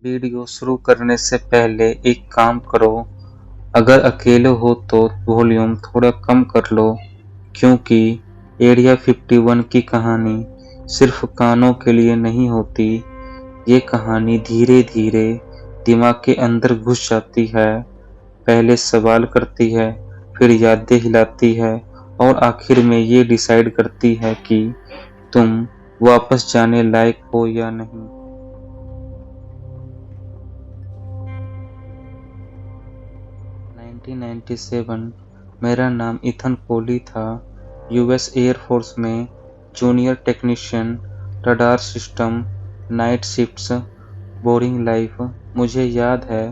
Video शुरू करने से पहले एक काम करो, अगर अकेले हो तो वॉल्यूम थोड़ा कम कर लो, क्योंकि एरिया 51 की कहानी सिर्फ कानों के लिए नहीं होती। ये कहानी धीरे धीरे दिमाग के अंदर घुस जाती है, पहले सवाल करती है, फिर यादें हिलाती है और आखिर में ये डिसाइड करती है कि तुम वापस जाने लायक हो या नहीं। 1997 मेरा नाम इथन कोहली था। यूएस एयरफोर्स में junior technician, radar system, night shifts, boring life. मुझे याद है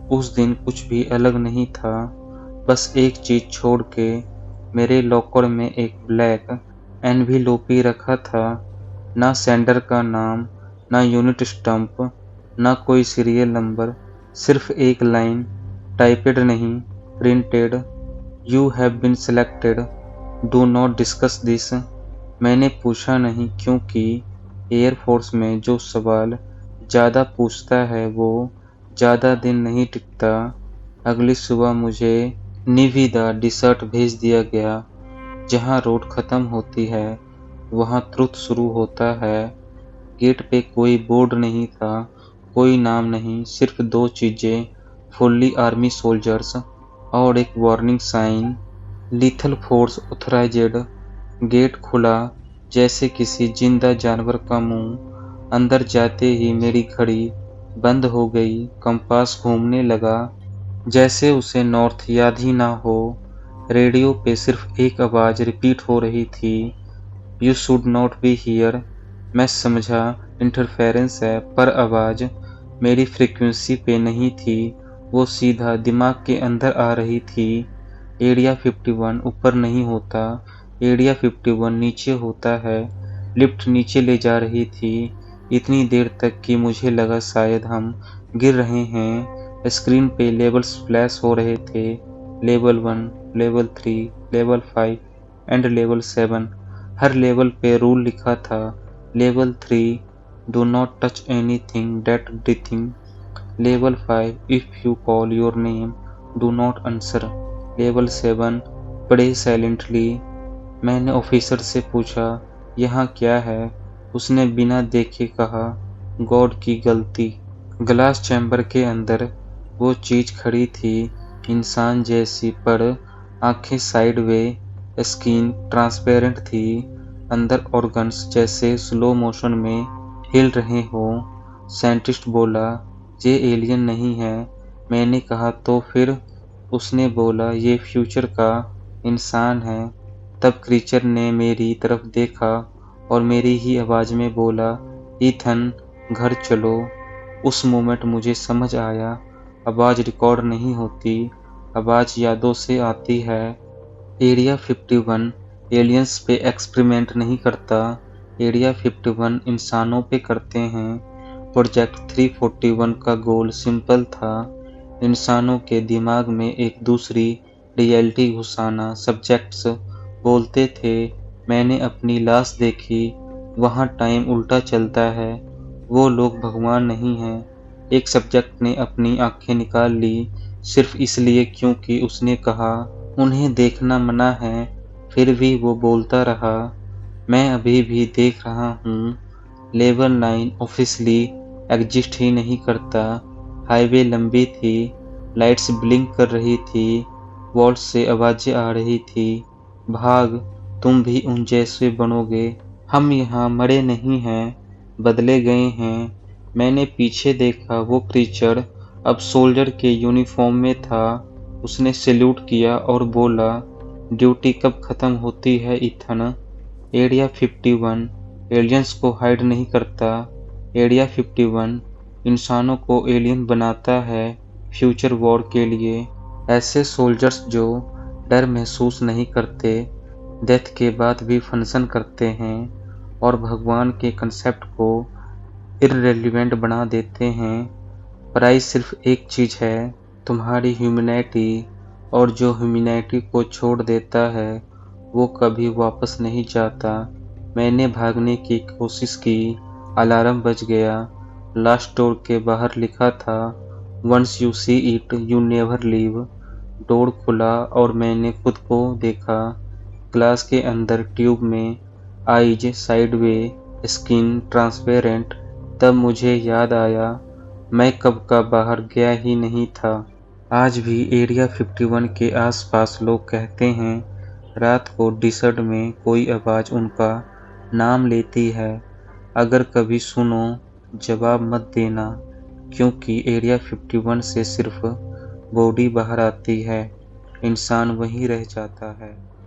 उस दिन कुछ भी अलग नहीं था, बस एक चीज छोड़ के मेरे लॉकर में एक ब्लैक एनवीलोपी रखा था। ना सेंडर का नाम, ना यूनिट स्टंप, ना कोई सीरियल नंबर, सिर्फ एक लाइन, टाइपेड नहीं, printed, you have been selected, do not discuss this. मैंने पूछा नहीं, क्योंकि एयरफोर्स में जो सवाल ज़्यादा पूछता है वो ज़्यादा दिन नहीं टिकता। अगली सुबह मुझे निविदा डिसर्ट भेज दिया गया। जहाँ रोड खत्म होती है वहाँ ट्रुथ शुरू होता है। गेट पे कोई बोर्ड नहीं था, कोई नाम नहीं, सिर्फ दो चीजें, फुल्ली आर्मी सोल्जर्स और एक warning sign, lethal force authorised. Gate खुला जैसे किसी जिंदा जानवर का मुंह। अंदर जाते ही मेरी घड़ी बंद हो गई, कंपास घूमने लगा जैसे उसे नॉर्थ याद ही ना हो। रेडियो पे सिर्फ एक आवाज रिपीट हो रही थी, you should not be here. मैं समझा इंटरफेरेंस है, पर आवाज मेरी फ्रीक्वेंसी पे नहीं थी, वो सीधा दिमाग के अंदर आ रही थी। एरिया 51 ऊपर नहीं होता, एरिया 51 नीचे होता है। लिफ्ट नीचे ले जा रही थी, इतनी देर तक कि मुझे लगा शायद हम गिर रहे हैं। स्क्रीन पे लेवल्स फ्लैश हो रहे थे, level 1, level 3, level 5 and level 7। Her level पे रूल लिखा था। Level 3, do not touch anything that breathing. Level 5, if you call your name do not answer. Level 7, पढ़े साइलेंटली। मैंने ऑफिसर से पूछा, यहाँ क्या है? उसने बिना देखे कहा, गॉड की गलती। ग्लास चैम्बर के अंदर वो चीज खड़ी थी, इंसान जैसी, पर आंखें साइडवे, स्किन ट्रांसपेरेंट थी, अंदर ऑर्गन्स जैसे स्लो मोशन में हिल रहे हो। साइंटिस्ट बोला, ये एलियन नहीं है। मैंने कहा, तो फिर? उसने बोला, ये फ्यूचर का इंसान है। तब क्रीचर ने मेरी तरफ देखा और मेरी ही आवाज में बोला, ईथन, घर चलो। उस मोमेंट मुझे समझ आया, आवाज रिकॉर्ड नहीं होती, आवाज यादों से आती है। एरिया 51 एलियंस पे एक्सपेरिमेंट नहीं करता, एरिया 51 इंसानों पे करते हैं। प्रोजेक्ट 341 का गोल सिंपल था, इंसानों के दिमाग में एक दूसरी रियलिटी घुसाना। सब्जेक्ट्स बोलते थे, मैंने अपनी लाश देखी, वहाँ टाइम उल्टा चलता है, वो लोग भगवान नहीं हैं। एक सब्जेक्ट ने अपनी आंखें निकाल ली, सिर्फ इसलिए क्योंकि उसने कहा उन्हें देखना मना है, फिर भी वो बोलता रहा। मैं अभी भी देख रहा हूँ। लेवल 9 ऑफिशियली एग्जिस्ट ही नहीं करता। हाईवे लंबी थी, लाइट्स ब्लिंक कर रही थी, वॉल्स से आवाजें आ रही थी, भाग, तुम भी उन जैसे बनोगे। हम यहाँ मरे नहीं हैं, बदले गए हैं। मैंने पीछे देखा, वो क्रीचर अब सोल्जर के यूनिफॉर्म में था। उसने सैल्यूट किया और बोला, ड्यूटी कब खत्म होती है इथन? एरिया 51 एलियंस को हाइड नहीं करता, एरिया 51 इंसानों को एलियन बनाता है, फ्यूचर वॉर के लिए। ऐसे सोल्जर्स जो डर महसूस नहीं करते, डेथ के बाद भी फंक्शन करते हैं और भगवान के कंसेप्ट को इररिलेवेंट बना देते हैं। प्राइस सिर्फ एक चीज है, तुम्हारी ह्यूमैनिटी, और जो ह्यूमैनिटी को छोड़ देता है वो कभी वापस नहीं जाता। मैंने भागने की कोशिश की, अलार्म बज गया, लास्ट डोर के बाहर लिखा था, once you see it you never leave. Door खुला और मैंने खुद को देखा, ग्लास के अंदर ट्यूब में, आईज साइडवे, स्किन ट्रांसपेरेंट। तब मुझे याद आया, मैं कब का बाहर गया ही नहीं था। आज भी एरिया 51 के आसपास लोग कहते हैं, रात को डिसर्ट में कोई आवाज़ उनका नाम लेती है। अगर कभी सुनो, जवाब मत देना, क्योंकि एरिया 51 से सिर्फ बॉडी बाहर आती है, इंसान वहीं रह जाता है।